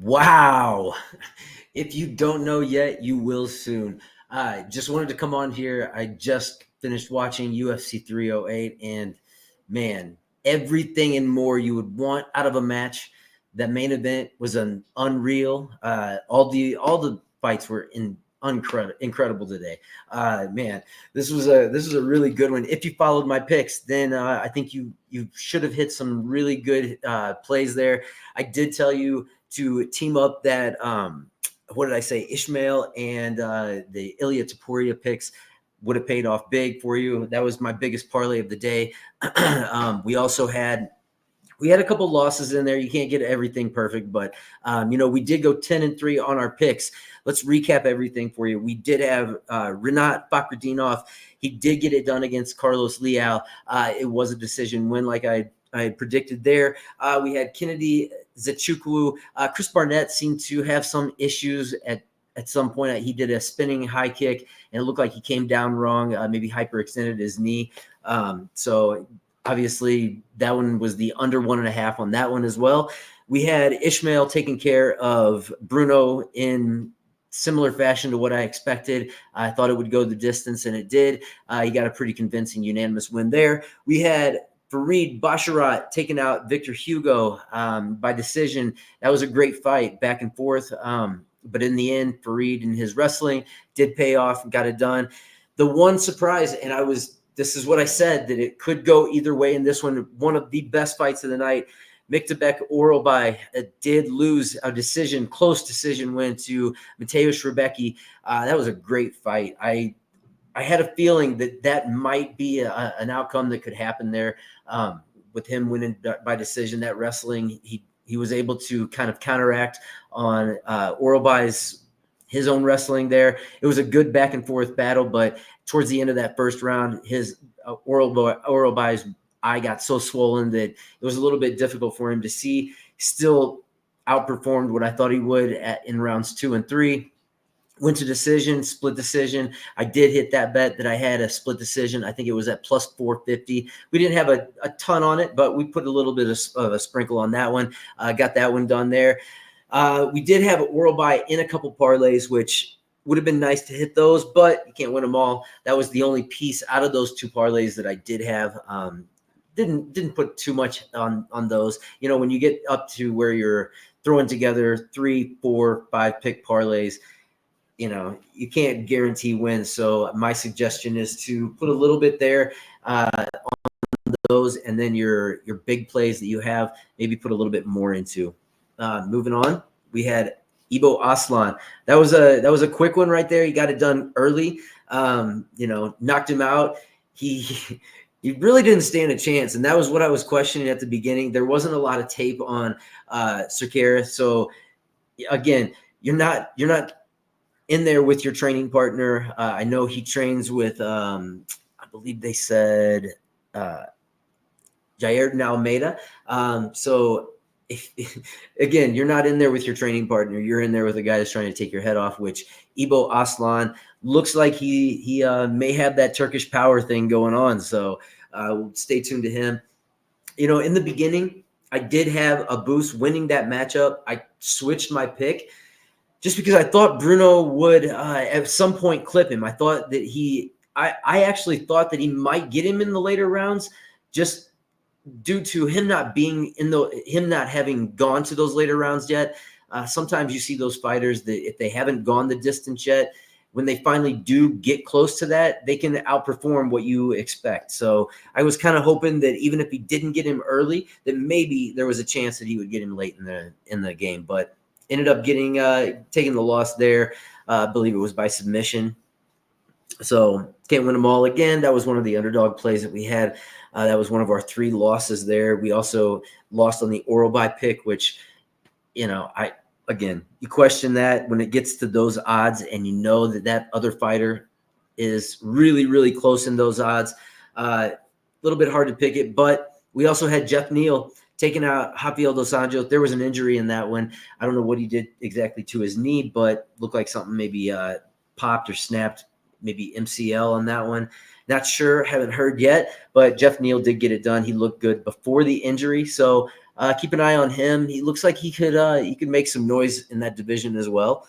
Wow. If you don't know yet, you will soon. Just wanted to come on here. I just finished watching UFC 308, and man, everything and more you would want out of a match. That main event was an unreal. All the fights were incredible today. Man, this was a really good one. If you followed my picks, then I think you should have hit some really good plays there. I did tell you to team up that what did I say? Ishmael and the Ilya Taporia picks would have paid off big for you. That was my biggest parlay of the day. We also had a couple losses in there. You can't get everything perfect, but we did go 10-3 on our picks. Let's recap everything for you. We did have Renat Fakhretdinov. He did get it done against Carlos Leal. It was a decision win, like I had predicted there. We had Kennedy Zechukwu. Chris Barnett seemed to have some issues at some point. He did a spinning high kick, and it looked like he came down wrong, maybe hyperextended his knee. So obviously, that one was the under 1.5 on that one as well. We had Ishmael taking care of Bruno in similar fashion to what I expected. I thought it would go the distance, and it did. He got a pretty convincing unanimous win there. We had Fareed Basharat taking out Victor Hugo by decision. That was a great fight, back and forth. But in the end, Fareed and his wrestling did pay off and got it done. The one surprise, and this is what I said, that it could go either way in this one of the best fights of the night. Miktabek Orolbai did lose a close decision win to Mateusz Rebecki. That was a great fight. I had a feeling that might be an outcome that could happen there with him winning by decision. That wrestling, he was able to kind of counteract on Orolbai's his own wrestling there. It was a good back and forth battle, but towards the end of that first round, his Orolbai's eye got so swollen that it was a little bit difficult for him to see. Still outperformed what I thought he would in rounds 2 and 3. Went to decision, split decision. I did hit that bet that I had a split decision. I think it was at plus 450. We didn't have a ton on it, but we put a little bit of a sprinkle on that one. Got that one done there. We did have Orolbai in a couple parlays, which would have been nice to hit those, but you can't win them all. That was the only piece out of those 2 parlays that I did have. Didn't put too much on those. When you get up to where you're throwing together 3, 4, 5 pick parlays, you can't guarantee wins. So my suggestion is to put a little bit there on those, and then your big plays that you have, maybe put a little bit more into. Moving on, we had Ibo Aslan. That was a quick one right there. He got it done early. Knocked him out. He really didn't stand a chance, and that was what I was questioning at the beginning. There wasn't a lot of tape on Cerqueira, so again, you're not in there with your training partner. I know he trains with, I believe they said Jair Almeida. So again, you're not in there with your training partner. You're in there with a guy that's trying to take your head off, which Ibo Aslan looks like he may have that Turkish power thing going on. So stay tuned to him. In the beginning, I did have a boost winning that matchup. I switched my pick just because I thought Bruno would at some point clip him. I thought that I actually thought that he might get him in the later rounds, just due to him not having gone to those later rounds yet. Sometimes you see those fighters that if they haven't gone the distance yet, when they finally do get close to that, they can outperform what you expect. So I was kind of hoping that even if he didn't get him early, that maybe there was a chance that he would get him late in the game. But ended up taking the loss there. I believe it was by submission. So can't win them all again. That was one of the underdog plays that we had. That was one of our 3 losses there. We also lost on the Orolbai pick, which, you question that when it gets to those odds and you know that other fighter is really, really close in those odds. A little bit hard to pick it, but we also had Jeff Neal taking out Rafael Dos Anjos. There was an injury in that one. I don't know what he did exactly to his knee, but looked like something maybe popped or snapped, maybe MCL on that one. Not sure, haven't heard yet, but Jeff Neal did get it done. He looked good before the injury. So Keep an eye on him. He looks like he could make some noise in that division as well.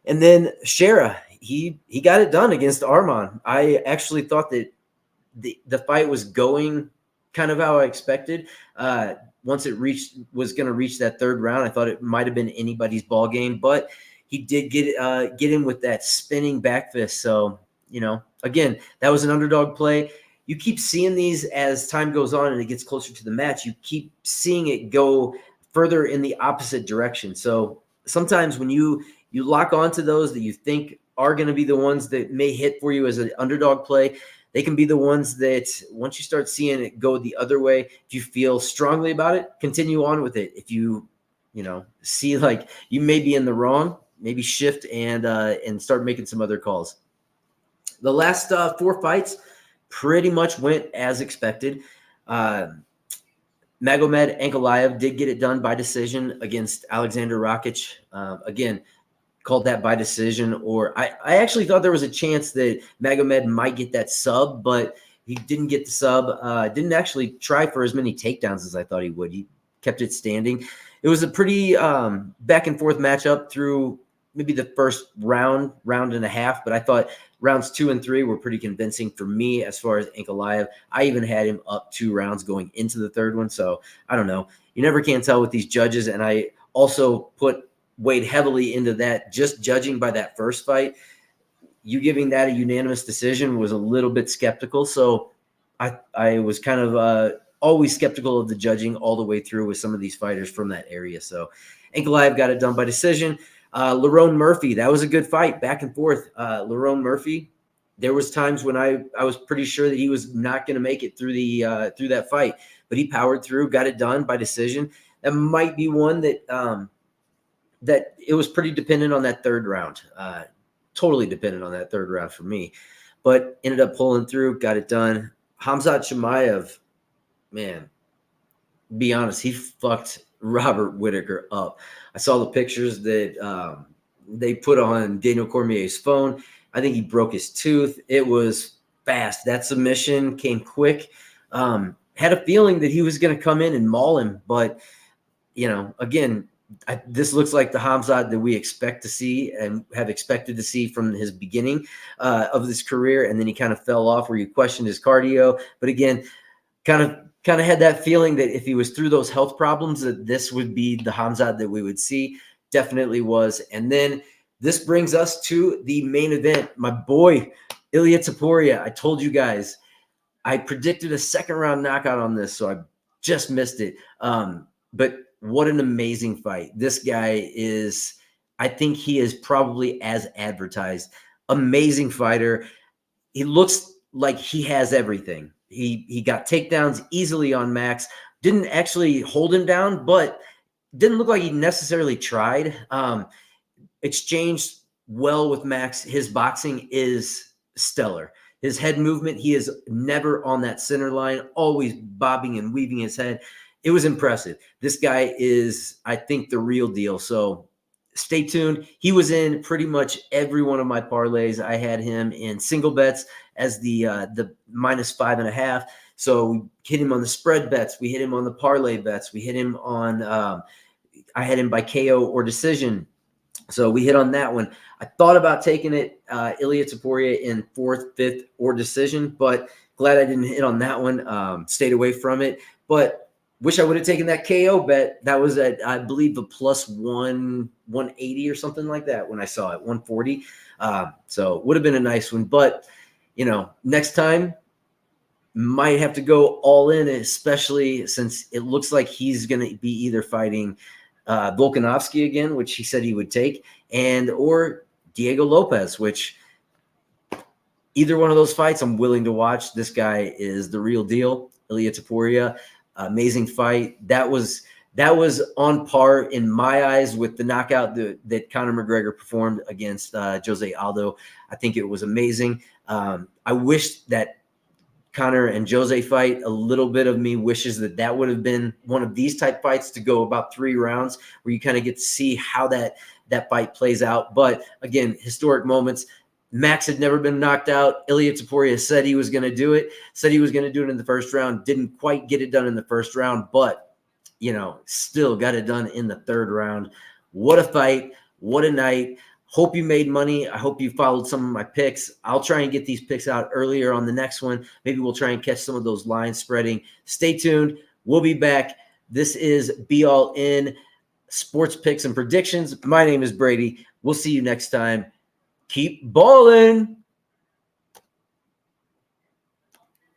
And then Shera, he got it done against Arman. I actually thought that the fight was going kind of how I expected. Once it was going to reach that third round, I thought it might have been anybody's ball game, but he did get in with that spinning back fist. So, again, that was an underdog play. You keep seeing these as time goes on and it gets closer to the match. You keep seeing it go further in the opposite direction. So sometimes when you lock onto those that you think are going to be the ones that may hit for you as an underdog play, they can be the ones that once you start seeing it go the other way, if you feel strongly about it, continue on with it. If you see like you may be in the wrong, maybe shift and start making some other calls. The last 4 fights pretty much went as expected. Magomed Ankalaev did get it done by decision against Alexander Rakic. Again, called that by decision, or I actually thought there was a chance that Magomed might get that sub, but he didn't get the sub. Didn't actually try for as many takedowns as I thought he would. He kept it standing. It was a pretty back and forth matchup through maybe the first round and a half, but I thought rounds 2 and 3 were pretty convincing for me as far as Ankalaev. I even had him up 2 rounds going into the third one, so I don't know. You never can tell with these judges, and I also weighed heavily into that. Just judging by that first fight, you giving that a unanimous decision was a little bit skeptical. So I was kind of always skeptical of the judging all the way through with some of these fighters from that area. So Ankalaev got it done by decision. Lerone Murphy, that was a good fight, back and forth. Lerone Murphy, there was times when I was pretty sure that he was not going to make it through through that fight, but he powered through, got it done by decision. That might be one that it was pretty dependent on that third round, totally dependent on that third round for me, but ended up pulling through, got it done. Khamzat Chimaev, man, be honest, he fucked Robert Whittaker up. I saw the pictures that they put on Daniel Cormier's phone. I think he broke his tooth. It was fast. That submission came quick. Had a feeling that he was going to come in and maul him, but again, this looks like the Khamzat that we expect to see and have expected to see from his beginning of his career. And then he kind of fell off where you questioned his cardio. But again, kind of had that feeling that if he was through those health problems, that this would be the Khamzat that we would see. Definitely was. And then this brings us to the main event. My boy, Ilia Topuria. I told you guys, I predicted a second round knockout on this, so I just missed it. But what an amazing fight. This guy is, I think he is probably as advertised. Amazing fighter. He looks like he has everything. He got takedowns easily on Max. Didn't actually hold him down, but didn't look like he necessarily tried. Exchanged well with Max. His boxing is stellar. His head movement, he is never on that center line, always bobbing and weaving his head. It was impressive. This guy is, I think, the real deal. So stay tuned. He was in pretty much every one of my parlays. I had him in single bets as the -5.5. So we hit him on the spread bets. We hit him on the parlay bets. We hit him on, I had him by KO or decision. So we hit on that one. I thought about taking it, Ilia Topuria in 4th, 5th, or decision, but glad I didn't hit on that one. Stayed away from it. But wish I would have taken that KO bet. That was at, I believe, a +180 or something like that when I saw it, 140. So would have been a nice one. But, next time might have to go all in, especially since it looks like he's going to be either fighting Volkanovski again, which he said he would take, or Diego Lopez, which either one of those fights I'm willing to watch. This guy is the real deal. Ilia Topuria. Amazing fight. That was on par in my eyes with the knockout that Conor McGregor performed against Jose Aldo. I think it was amazing. I wish that Conor and Jose fight, a little bit of me wishes that would have been one of these type fights to go about 3 rounds where you kind of get to see how that fight plays out. But again, historic moments. Max had never been knocked out. Ilia Topuria said he was going to do it in the first round. Didn't quite get it done in the first round, but still got it done in the third round. What a fight. What a night. Hope you made money. I hope you followed some of my picks. I'll try and get these picks out earlier on the next one. Maybe we'll try and catch some of those lines spreading. Stay tuned. We'll be back. This is Be All In Sports Picks and Predictions. My name is Brady. We'll see you next time. Keep ballin'.